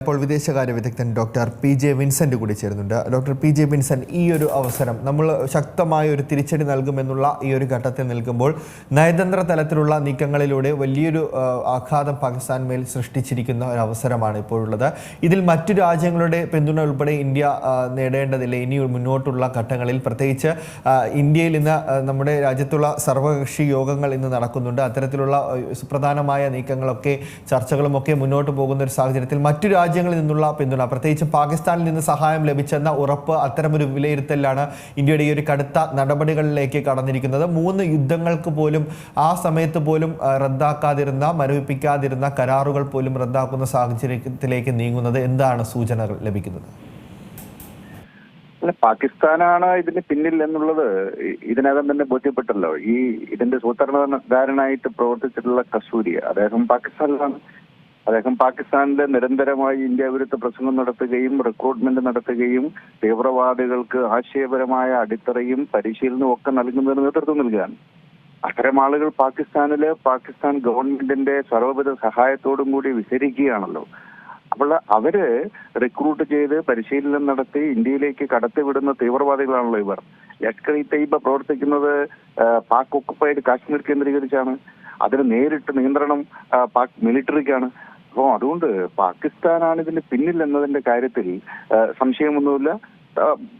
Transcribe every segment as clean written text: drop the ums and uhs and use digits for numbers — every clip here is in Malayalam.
ഇപ്പോൾ വിദേശകാര്യ വിദഗ്ധൻ ഡോക്ടർ പി ജെ വിൻസെന്റ് കൂടി ചേരുന്നുണ്ട്. ഡോക്ടർ പി ജെ വിൻസെന്റ്, ഈ ഒരു അവസരം നമ്മൾ ശക്തമായ ഒരു തിരിച്ചടി നൽകുമെന്നുള്ള ഈ ഒരു ഘട്ടത്തിൽ നിൽക്കുമ്പോൾ നയതന്ത്ര തലത്തിലുള്ള നീക്കങ്ങളിലൂടെ വലിയൊരു ആഘാതം പാകിസ്ഥാൻ മേൽ സൃഷ്ടിച്ചിരിക്കുന്ന ഒരു അവസരമാണ് ഇപ്പോഴുള്ളത്. ഇതിൽ മറ്റു രാജ്യങ്ങളുടെ പിന്തുണ ഉൾപ്പെടെ ഇന്ത്യ നേടേണ്ടതില്ല ഇനി മുന്നോട്ടുള്ള ഘട്ടങ്ങളിൽ. പ്രത്യേകിച്ച് ഇന്ത്യയിൽ ഇന്ന് നമ്മുടെ രാജ്യത്തുള്ള സർവകക്ഷി യോഗങ്ങൾ ഇന്ന് നടക്കുന്നുണ്ട്. അത്തരത്തിലുള്ള സുപ്രധാനമായ നീക്കങ്ങളൊക്കെ ചർച്ചകളുമൊക്കെ മുന്നോട്ട് പോകുന്ന ഒരു സാഹചര്യത്തിൽ മറ്റു രാജ്യങ്ങളിൽ നിന്നുള്ള പിന്തുണ, പ്രത്യേകിച്ച് പാകിസ്ഥാനിൽ നിന്ന് സഹായം ലഭിച്ചെന്ന ഉറപ്പ്, അത്തരമൊരു വിലയിരുത്തലാണ് ഇന്ത്യയുടെ ഈ ഒരു കടുത്ത നടപടികളിലേക്ക് കടന്നിരിക്കുന്നത്. 3 യുദ്ധങ്ങൾക്ക് പോലും ആ സമയത്ത് പോലും റദ്ദാക്കാതിരുന്ന, മരവിപ്പിക്കാതിരുന്ന കരാറുകൾ പോലും റദ്ദാക്കുന്ന സാഹചര്യത്തിലേക്ക് നീങ്ങുന്നത് എന്താണ് സൂചനകൾ ലഭിക്കുന്നത്? പാകിസ്ഥാനാണ് ഇതിന് പിന്നിൽ എന്നുള്ളത് ഇതിനകം തന്നെ ബോധ്യപ്പെട്ടല്ലോ. ഇതിന്റെ സൂത്രധാരനായിട്ട് പ്രവർത്തിച്ചിട്ടുള്ള കസൂരി, അദ്ദേഹം പാകിസ്ഥാനിലാണ്. അദ്ദേഹം പാകിസ്ഥാനിലെ നിരന്തരമായി ഇന്ത്യ വിരുദ്ധ പ്രസംഗം നടത്തുകയും റിക്രൂട്ട്മെന്റ് നടത്തുകയും തീവ്രവാദികൾക്ക് ആശയപരമായ അടിത്തറയും പരിശീലനവും ഒക്കെ നൽകുന്നതിന് നേതൃത്വം നൽകുകയാണ്. അത്തരം ആളുകൾ പാകിസ്ഥാൻ ഗവൺമെന്റിന്റെ സർവ്വവിധ സഹായത്തോടും കൂടി വിഹരിക്കുകയാണല്ലോ. അപ്പോൾ അവര് റിക്രൂട്ട് ചെയ്ത് പരിശീലനം നടത്തി ഇന്ത്യയിലേക്ക് കടത്തിവിടുന്ന തീവ്രവാദികളാണല്ലോ ഇവർ. ലഷ്കർ ഇ തയ്യബ പ്രവർത്തിക്കുന്നത് പാക് ഒക്കുപ്പൈഡ് കാശ്മീർ കേന്ദ്രീകരിച്ചാണ്. അതിന് നേരിട്ട് നിയന്ത്രണം പാക് മിലിറ്ററിക്കാണ്. അപ്പോൾ അതുകൊണ്ട് പാകിസ്ഥാനാണ് ഇതിന് പിന്നിൽ എന്നതിന്റെ കാര്യത്തിൽ സംശയമൊന്നുമില്ല.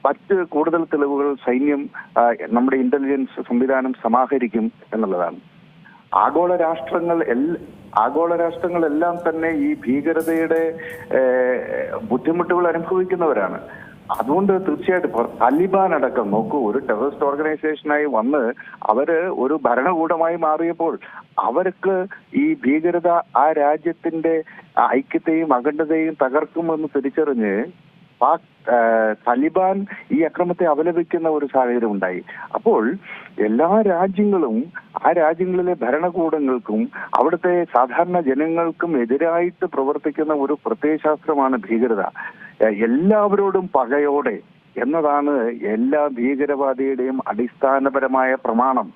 മറ്റ് കൂടുതൽ തെളിവുകൾ സൈന്യം, നമ്മുടെ ഇന്റലിജൻസ് സംവിധാനം സമാഹരിക്കും എന്നുള്ളതാണ്. ആഗോള രാഷ്ട്രങ്ങളെല്ലാം തന്നെ ഈ ഭീകരതയുടെ ബുദ്ധിമുട്ടുകൾ അനുഭവിക്കുന്നവരാണ്. അതുകൊണ്ട് തീർച്ചയായിട്ടും താലിബാൻ അടക്കം നോക്കൂ, ഒരു ടെററിസ്റ്റ് ഓർഗനൈസേഷനായി വന്ന് അവര് ഒരു ഭരണകൂടമായി മാറിയപ്പോൾ അവർക്ക് ഈ ഭീകരത ആ രാജ്യത്തിന്റെ ഐക്യത്തെയും അഖണ്ഡതയും തകർക്കുമെന്ന് തിരിച്ചറിഞ്ഞ് താലിബാൻ ഈ അക്രമത്തെ അപലപിക്കുന്ന ഒരു സാഹചര്യം ഉണ്ടായി. അപ്പോൾ എല്ലാ രാജ്യങ്ങളും ആ രാജ്യങ്ങളിലെ ഭരണകൂടങ്ങൾക്കും അവിടുത്തെ സാധാരണ ജനങ്ങൾക്കും എതിരായിട്ട് പ്രവർത്തിക്കുന്ന ഒരു പ്രത്യയശാസ്ത്രമാണ് ഭീകരത. എല്ലാവരോടും പകയോടെ എന്നതാണ് എല്ലാ ഭീകരവാദിയുടെയും അടിസ്ഥാനപരമായ പ്രമാണം.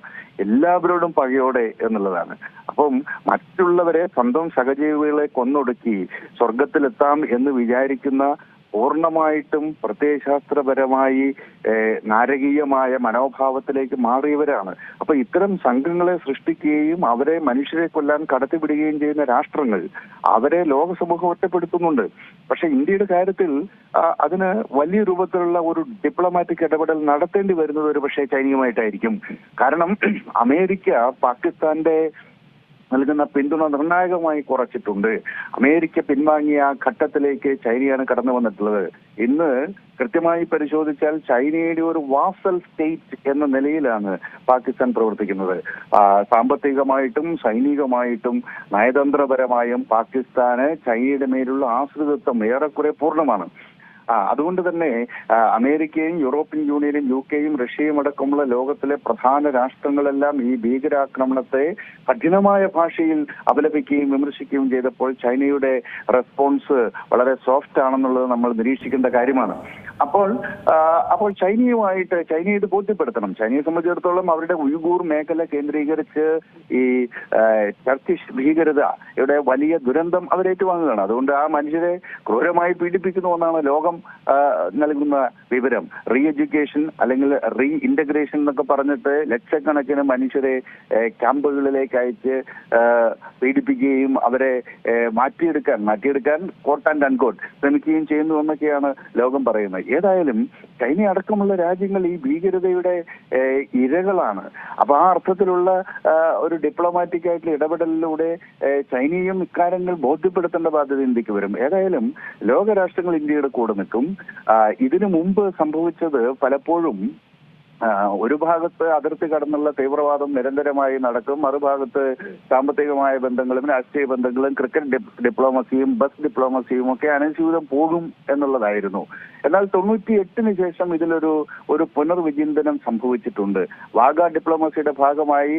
എല്ലാവരോടും പകയോടെ എന്നുള്ളതാണ്. അപ്പം മറ്റുള്ളവരെ, സ്വന്തം സഹജീവികളെ കൊന്നൊടുക്കി സ്വർഗത്തിലെത്താം എന്ന് വിചാരിക്കുന്ന പൂർണ്ണമായിട്ടും പ്രത്യയശാസ്ത്രപരമായി നാരകീയമായ മനോഭാവത്തിലേക്ക് മാറിയവരാണ്. അപ്പൊ ഇത്തരം സംഘങ്ങളെ സൃഷ്ടിക്കുകയും അവരെ മനുഷ്യരെ കൊല്ലാൻ കടത്തിവിടുകയും ചെയ്യുന്ന രാഷ്ട്രങ്ങൾ അവരെ ലോക സമൂഹം ഒറ്റപ്പെടുത്തുന്നുണ്ട്. പക്ഷെ ഇന്ത്യയുടെ കാര്യത്തിൽ അതിന് വലിയ രൂപത്തിലുള്ള ഒരു ഡിപ്ലോമാറ്റിക് ഇടപെടൽ നടത്തേണ്ടി വരുന്നത് ഒരു പക്ഷേ ചൈനയുമായിട്ടായിരിക്കും. കാരണം അമേരിക്ക പാകിസ്ഥാന്റെ നൽകുന്ന പിന്തുണ നിർണായകമായി കുറച്ചിട്ടുണ്ട്. അമേരിക്ക പിൻവാങ്ങിയ ആ ഘട്ടത്തിലേക്ക് ചൈനയാണ് കടന്നു വന്നിട്ടുള്ളത്. ഇന്ന് കൃത്യമായി പരിശോധിച്ചാൽ ചൈനയുടെ ഒരു വാസൽ സ്റ്റേറ്റ് എന്ന നിലയിലാണ് പാകിസ്ഥാൻ പ്രവർത്തിക്കുന്നത്. സാമ്പത്തികമായിട്ടും സൈനികമായിട്ടും നയതന്ത്രപരമായും പാകിസ്ഥാന് ചൈനയുടെ മേലുള്ള ആശ്രിതത്വം ഏറെക്കുറെ പൂർണ്ണമാണ്. അതുകൊണ്ട് തന്നെ അമേരിക്കയും യൂറോപ്യൻ യൂണിയനും UK-യും റഷ്യയും അടക്കമുള്ള ലോകത്തിലെ പ്രധാന രാഷ്ട്രങ്ങളെല്ലാം ഈ ഭീകരാക്രമണത്തെ കഠിനമായ ഭാഷയിൽ അപലപിക്കുകയും വിമർശിക്കുകയും ചെയ്തപ്പോൾ ചൈനയുടെ റെസ്പോൺസ് വളരെ സോഫ്റ്റ് ആണെന്നുള്ളത് നമ്മൾ നിരീക്ഷിക്കേണ്ട കാര്യമാണ്. അപ്പോൾ ചൈനയെ ഇത് ബോധ്യപ്പെടുത്തണം. ചൈനയെ സംബന്ധിച്ചിടത്തോളം അവരുടെ ഉയ്ഗൂർ മേഖല കേന്ദ്രീകരിച്ച് ഈ ടർക്കിഷ് ഭീകരതയുടെ വലിയ ദുരന്തം അവരേറ്റുവാങ്ങുകയാണ്. അതുകൊണ്ട് ആ മനുഷ്യരെ ക്രൂരമായി പീഡിപ്പിക്കുന്ന ഒന്നാണ് ലോകം നൽകുന്ന വിവരം. റീ എഡ്യൂക്കേഷൻ അല്ലെങ്കിൽ റീ ഇന്റഗ്രേഷൻ എന്നൊക്കെ പറഞ്ഞിട്ട് ലക്ഷക്കണക്കിന് മനുഷ്യരെ ക്യാമ്പുകളിലേക്ക് അയച്ച് പീഡിപ്പിക്കുകയും അവരെ മാറ്റിയെടുക്കാൻ കോട്ട് ആൻഡ് അൺകോട്ട് ശ്രമിക്കുകയും ചെയ്യുന്നു എന്നൊക്കെയാണ് ലോകം പറയുന്നത്. ഏതായാലും ചൈന അടക്കമുള്ള രാജ്യങ്ങൾ ഈ ഭീകരതയുടെ ഇരകളാണ്. അപ്പൊ ആ അർത്ഥത്തിലുള്ള ഒരു ഡിപ്ലോമാറ്റിക് ആയിട്ടുള്ള ഇടപെടലിലൂടെ ചൈനയും ഇക്കാര്യങ്ങൾ ബോധ്യപ്പെടുത്തേണ്ട ബാധ്യത ഇന്ത്യക്ക് വരും. ഏതായാലും ലോകരാഷ്ട്രങ്ങൾ ഇന്ത്യയുടെ കൂടെ നിൽക്കും. ഇതിനു മുമ്പ് സംഭവിച്ചത് പലപ്പോഴും ഒരു ഭാഗത്ത് അതിർത്തി കടന്നുള്ള തീവ്രവാദം നിരന്തരമായി നടക്കും, മറുഭാഗത്ത് സാമ്പത്തികമായ ബന്ധങ്ങളും രാഷ്ട്രീയ ബന്ധങ്ങളും ക്രിക്കറ്റ് ഡിപ്ലോമസിയും ബസ് ഡിപ്ലോമസിയും ഒക്കെ അനുസ്യൂതം പോകും എന്നുള്ളതായിരുന്നു. എന്നാൽ 98-ന് ശേഷം ഇതിലൊരു പുനർവിചിന്തനം സംഭവിച്ചിട്ടുണ്ട്. വാഗ ഡിപ്ലോമസിയുടെ ഭാഗമായി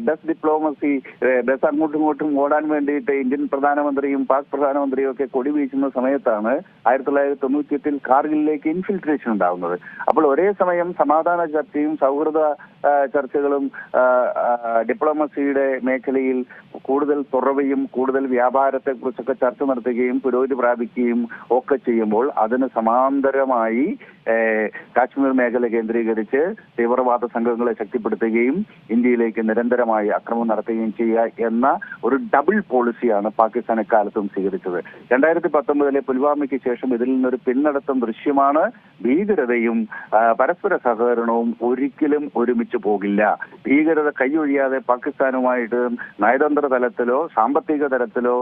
ബസ് അങ്ങോട്ടും ഇങ്ങോട്ടും ഓടാൻ വേണ്ടിയിട്ട് ഇന്ത്യൻ പ്രധാനമന്ത്രിയും പാക് പ്രധാനമന്ത്രിയും ഒക്കെ കൊടി വീശുന്ന സമയത്താണ് 1998-ൽ കാർഗിലിലേക്ക് ഇൻഫിൽട്രേഷൻ ഉണ്ടാകുന്നത്. അപ്പോൾ ഒരേ സമയം സമാധാന ചർച്ചയും സൗഹൃദ ചർച്ചകളും ഡിപ്ലോമസിയുടെ മേഖലയിൽ കൂടുതൽ തുറവയും കൂടുതൽ വ്യാപാരത്തെക്കുറിച്ചൊക്കെ ചർച്ച നടത്തുകയും പുരോഗതി പ്രാപിക്കുകയും ഒക്കെ ചെയ്യുമ്പോൾ അതിന് സമാന്തരമായി കാശ്മീർ മേഖല കേന്ദ്രീകരിച്ച് തീവ്രവാദ സംഘങ്ങളെ ശക്തിപ്പെടുത്തുകയും ഇന്ത്യയിലേക്ക് നിരന്തരമായി ആക്രമണം നടത്തുകയും ചെയ്യുക എന്ന ഒരു ഡബിൾ പോളിസിയാണ് പാകിസ്ഥാൻ എക്കാലത്തും സ്വീകരിച്ചത്. 2019 പുൽവാമയ്ക്ക് ശേഷം ഇതിൽ നിന്നൊരു പിന്നടത്തം ദൃശ്യമാണ്. ഭീകരതയും പരസ്പര സഹകരണവും ഒരിക്കലും ഒരുമിച്ച് പോകില്ല. ഭീകരത കൈയൊഴിയാതെ പാകിസ്ഥാനുമായിട്ട് നയതന്ത്ര തലത്തിലോ സാമ്പത്തിക തലത്തിലോ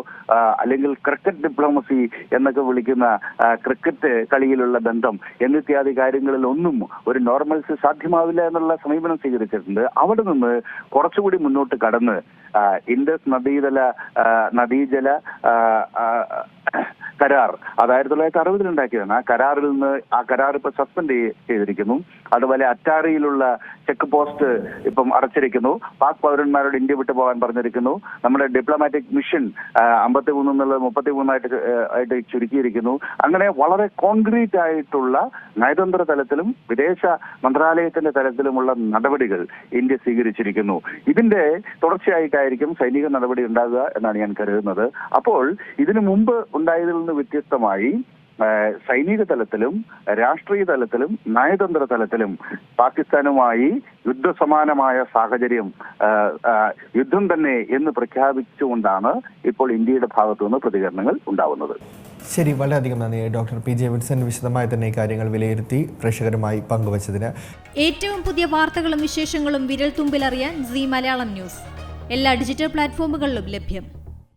അല്ലെങ്കിൽ ക്രിക്കറ്റ് ഡിപ്ലോമസി എന്നൊക്കെ വിളിക്കുന്ന ക്രിക്കറ്റ് കളിയിലുള്ള ബന്ധം എന്നിത്യാദി കാര്യങ്ങളിൽ ഒന്നും ഒരു നോർമൽസി സാധ്യമാവില്ല എന്നുള്ള സമീപനം സ്വീകരിച്ചിട്ടുണ്ട്. അവിടെ നിന്ന് കുറച്ചുകൂടി മുന്നോട്ട് കടന്ന് ഇൻഡസ് നദീജല കരാർ അത് 1960 ഉണ്ടാക്കിയതാണ്. ആ കരാർ ഇപ്പൊ സസ്പെൻഡ് ചെയ്തിരിക്കുന്നു. അതുപോലെ അറ്റാറിയിലുള്ള ചെക്ക് പോസ്റ്റ് ഇപ്പം അടച്ചിരിക്കുന്നു. പാക് പൗരന്മാരോട് ഇന്ത്യ വിട്ടു പോകാൻ പറഞ്ഞിരിക്കുന്നു. നമ്മുടെ ഡിപ്ലോമാറ്റിക് മിഷൻ 53 എന്നുള്ളത് 33 ആയിട്ട് ചുരുക്കിയിരിക്കുന്നു. അങ്ങനെ വളരെ കോൺക്രീറ്റ് ആയിട്ടുള്ള നയതന്ത്ര തലത്തിലും വിദേശ മന്ത്രാലയത്തിന്റെ തലത്തിലുമുള്ള നടപടികൾ ഇന്ത്യ സ്വീകരിച്ചിരിക്കുന്നു. ഇതിന്റെ തുടർച്ചയായിട്ടായിരിക്കും സൈനിക നടപടി ഉണ്ടാകുക എന്നാണ് ഞാൻ കരുതുന്നത്. അപ്പോൾ ഇതിനു മുമ്പ് ഉണ്ടായതിൽ നിന്ന് വ്യത്യസ്തമായി സൈനിക തലത്തിലും രാഷ്ട്രീയ തലത്തിലും നയതന്ത്ര തലത്തിലും പാകിസ്ഥാനുമായി യുദ്ധസമാനമായ സാഹചര്യം യുദ്ധം തന്നെ എന്ന് പ്രഖ്യാപിച്ചുകൊണ്ടാണ് ഇപ്പോൾ ഇന്ത്യയുടെ ഭാഗത്തു നിന്ന് പ്രതികരണങ്ങൾ ഉണ്ടാവുന്നത്. ശരി, വളരെയധികം നന്ദി ഡോക്ടർ പി ജെ വിൻസെന്റ് വിശദമായി തന്നെ ഈ കാര്യങ്ങൾ വിലയിരുത്തി പ്രേക്ഷകരുമായി പങ്കുവച്ചതിന്. ഏറ്റവും പുതിയ വാർത്തകളും വിശേഷങ്ങളും വിരൽ തുമ്പിലറിയാൻ സീ മലയാളം ന്യൂസ് എല്ലാ ഡിജിറ്റൽ പ്ലാറ്റ്ഫോമുകളിലും ലഭ്യം.